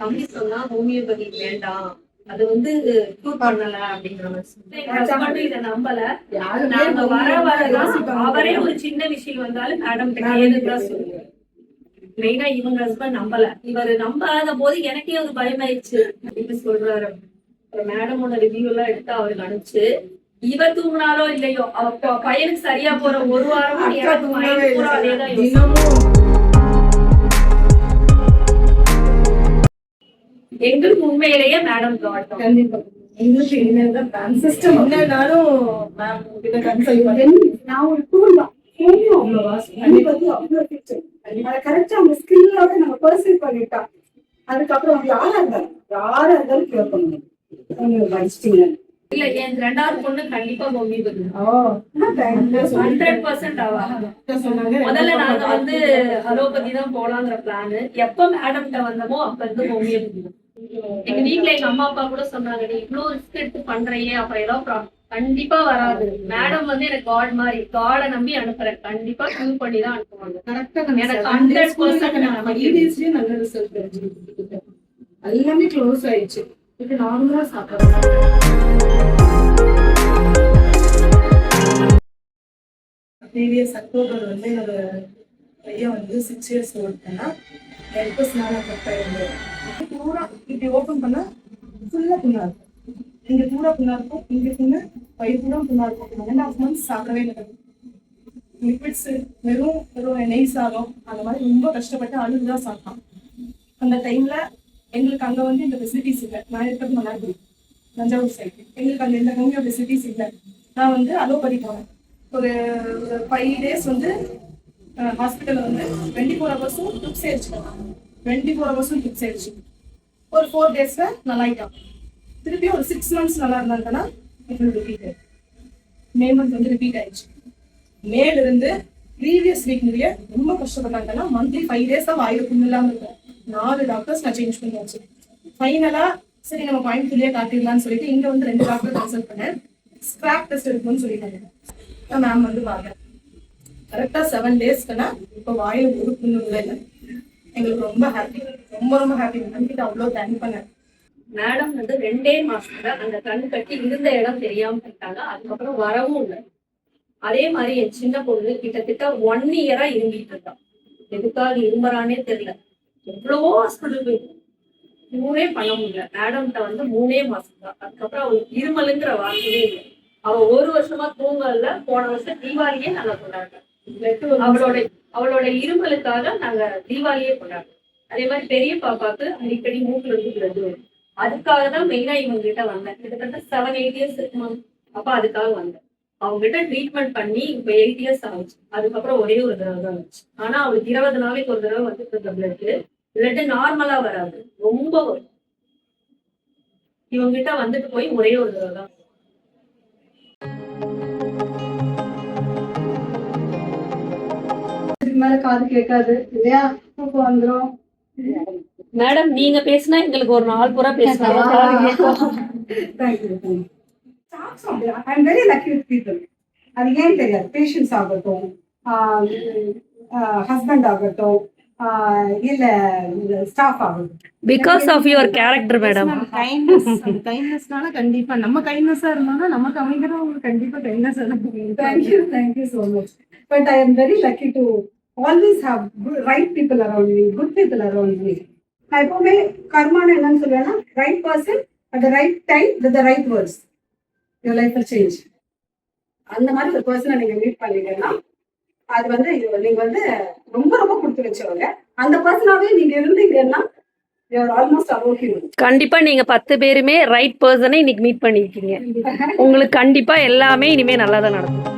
தம்பி சொன்னா ஹோமியோபதி வேண்டாம், அது வந்து க்யூர் பண்ணல அப்படிங்கிற மாதிரி இதை நம்பல. நாங்க வர வரதான் அவரே ஒரு சின்ன விஷயம் வந்தாலும் மேடம் கேளுதான் சொல்லுவேன். மெயினா இவங்க ஹஸ்பண்ட் நம்பல. இவர் நம்பாத போது எனக்கே ஒரு பயமாயிடுச்சு அப்படின்னு சொல்றாரு. மேடமோட ரிவ்யூ எல்லாம் எடுத்து அவருக்கு அனுப்பிச்சு, இவ தூங்கினாலோ இல்லையோ அவ பையனுக்கு சரியா போற ஒரு வாரமா எனக்கு அதேதான். எங்களுக்கு உண்மையிலேயே மேடம் கண்டிப்பா எங்களுக்கு இனிமேல் தான் பிளான் சிஸ்டம் என்னன்னாலும் மேம் கிட்ட கன்சல்ட் பண்ணி நான் ஒரு டூல் தான் அவ்வளவா கண்டிப்பா அவ்வளோ ஃபியூச்சர் அதை கரெக்டா அந்த ஸ்கில்லோட நம்ம பர்சீவ் பண்ணிட்டா அதுக்கப்புறம் யாரா இருந்தாலும் கியூர் பண்ணணும். நீங்க படிச்சிட்டீங்க இல்ல என் ரெண்டாவது பொண்ணு கண்டிப்பா ஹோமியோபதி 100% ஆவா. முதல்ல நாங்க வந்து அலோபதி தான் போலாங்கிற பிளான். எப்ப மேடம்கிட்ட வந்தமோ அப்ப இருந்து ஹோமியோபதி. எங்க வீட்டுல எங்க அம்மா அப்பா கூட சொன்னாங்க, நீ இவ்வளவு ரிஸ்க் எடுத்து பண்றையே அப்ப ஏதோ கண்டிப்பா வராது. மேடம் வந்து எனக்கு காட் மாதிரி, காடை நம்பி அனுப்புறேன், கண்டிப்பா கியூர் பண்ணி தான் அனுப்புவாங்க. எனக்கு 100% நல்ல ரிசல்ட் கிடைச்சிருக்கு. எல்லாமே க்ளோஸ் ஆயிடுச்சு. இது நார்மலா சாப்பிடுறோம். ப்ரீவியஸ் அக்டோபர் வந்து என்னோட பையன் வந்து 6 years ஓடுனா எனக்கு ஸ்நான கட்டாயிருந்தது. பூரா இப்படி ஓப்பன் பண்ணா ஃபுல்லா புண்ணா இருக்கும். இங்க பூரா புண்ணா இருக்கும், இங்க புண்ணு பயிர் பூரா புண்ணா இருக்கும். 1.5 months சாப்பிடவே இல்லை. லிக்விட்ஸ் வெறும் நெய் சாதம் அந்த மாதிரி ரொம்ப கஷ்டப்பட்டு அழுதுதான் சாப்பிட்டான். அந்த டைம்ல எங்களுக்கு அங்க வந்து இந்த ஃபெசிலிட்டிஸ் இல்லை. நான் இருக்கிறது மன்னார்குடி தஞ்சாவூர் சைடு. எங்களுக்கு அங்க இந்த ஹோமியோ ஃபெசிலிட்டிஸ் இல்லை. நான் வந்து அலோபதி போனேன். ஒரு 5 days வந்து ஹாஸ்பிட்டல் வந்து 24 hours ட்ரிப்ஸ் ஆயிடுச்சு. 24 hours ட்ரிப்ஸ் ஆயிடுச்சு. ஒரு 4 days நல்லாயிட்டான். திருப்பி ஒரு 6 months நல்லா இருந்தாங்கன்னா ரிப்பீட் மே மந்த் வந்து ரிப்பீட் ஆயிடுச்சு. மேல இருந்து ப்ரீவியஸ் வீக்லயே ரொம்ப கஷ்டப்பட்டாங்கன்னா மந்த்லி 5 days தான் வாயில புண்ணு இல்லாம இருக்கும். 4 டாக்டர்ஸ் நான் சேஞ்ச் பண்ணியாச்சு. ஃபைனலா சரி நம்ம கோயம்புத்தூர்லயே காட்டிடலாம்னு சொல்லிட்டு இங்க வந்து 2 டாக்டர் கன்சல்ட் பண்ணேன். ஸ்கிராப் டெஸ்ட் இருக்குன்னு சொல்லிட்டாங்க. மேம் வந்து பாருங்க கரெக்டா 7 daysக்குன்னா இப்போ வாயில ஒரு புண்ணு இல்லை. எங்களுக்கு ரொம்ப ஹாப்பி, ரொம்ப ஹாப்பி. கிட்ட அவ்வளோ தேங்க் பண்ணேன். மேடம் வந்து 2 மாசத்துல அந்த கண் கட்டி இருந்த இடம் தெரியாம போயிட்டாங்க. அதுக்கப்புறம் வரவும் இல்லை. அதே மாதிரி என் சின்ன பொண்ணு கிட்டத்தட்ட 1 year இருந்துட்டு இருக்கான். எதுக்காக இரும்பறானே தெரியல. எவ்வளவோ ஹாஸ்பிட்டல் போயிடும், மூணே பண்ண முடியல. மேடம்கிட்ட வந்து 3 மாசம் தான். அதுக்கப்புறம் அவளுக்கு இருமலுங்கிற வார்த்தையே இல்லை. அவ 1 வருஷமா தூங்கல. போன வருஷம் தீபாவளியே நாங்க கொண்டாடுறோம். அவளோட இருமலுக்காக நாங்க தீபாவளியே கொண்டாடுறோம். அதே மாதிரி பெரிய பாப்பாக்கு அடிக்கடி மூக்குல இருந்து பிளட் வரும். அதுக்காக தான் மெயினா இவங்க கிட்ட வந்தேன். கிட்டத்தட்ட 7-8 years இருக்குமா. அப்ப அதுக்காக வந்தேன். அவங்க கிட்ட ட்ரீட்மெண்ட் பண்ணி இப்ப 8 years ஆச்சு. அதுக்கப்புறம் ஒரே ஒரு தடவை தான் வந்துச்சு. ஆனா அவளுக்கு 20 நாளைக்கு ஒரு தடவை வந்துட்டு பிளட் நார்மலா வராது, ரொம்ப வரும். இவங்க கிட்ட வந்துட்டு போய் ஒரே ஒரு தடவை தான். மேல காது கேட்காது இல்லையா, தூக்கம் வந்துடும். மேடம் நீங்க பேசினா எங்களுக்கு ஒரு நாள் பூரா பேசலாம். I'm very lucky with people. அது ஏன் தெரியாது. பேஷன்ஸ் ஆகட்டும், ஹஸ்பண்ட் ஆகட்டும், இல்ல ஸ்டாஃப் ஆகட்டும். Because of your character madam. கைண்ட்னஸ்னால கண்டிப்பா நம்ம கைண்ட்னஸா இருந்தாலும் நமக்கு அமைக்கிறவங்க கண்டிப்பா kindness. Thank you so much. But I am very lucky to always have right people around me, good people around me. நான் எப்பவுமே கர்மான என்னன்னு சொல்லுவேன்னா, right person at the right time with the right words, your life will change. அந்த மாதிரி ஒரு பர்சனை நீங்க meet பண்ணீங்கன்னா அது வந்து நீங்க வந்து ரொம்ப கொடுத்து வச்சவங்க. அந்த பர்சனாவே நீங்க இருந்தீங்கன்னா you are almost above him. கண்டிப்பா நீங்க 10 பேருமே ரைட் பர்சனை இன்னைக்கு மீட் பண்ணிருக்கீங்க. உங்களுக்கு கண்டிப்பா எல்லாமே இனிமே நல்லா தான் நடக்கும்.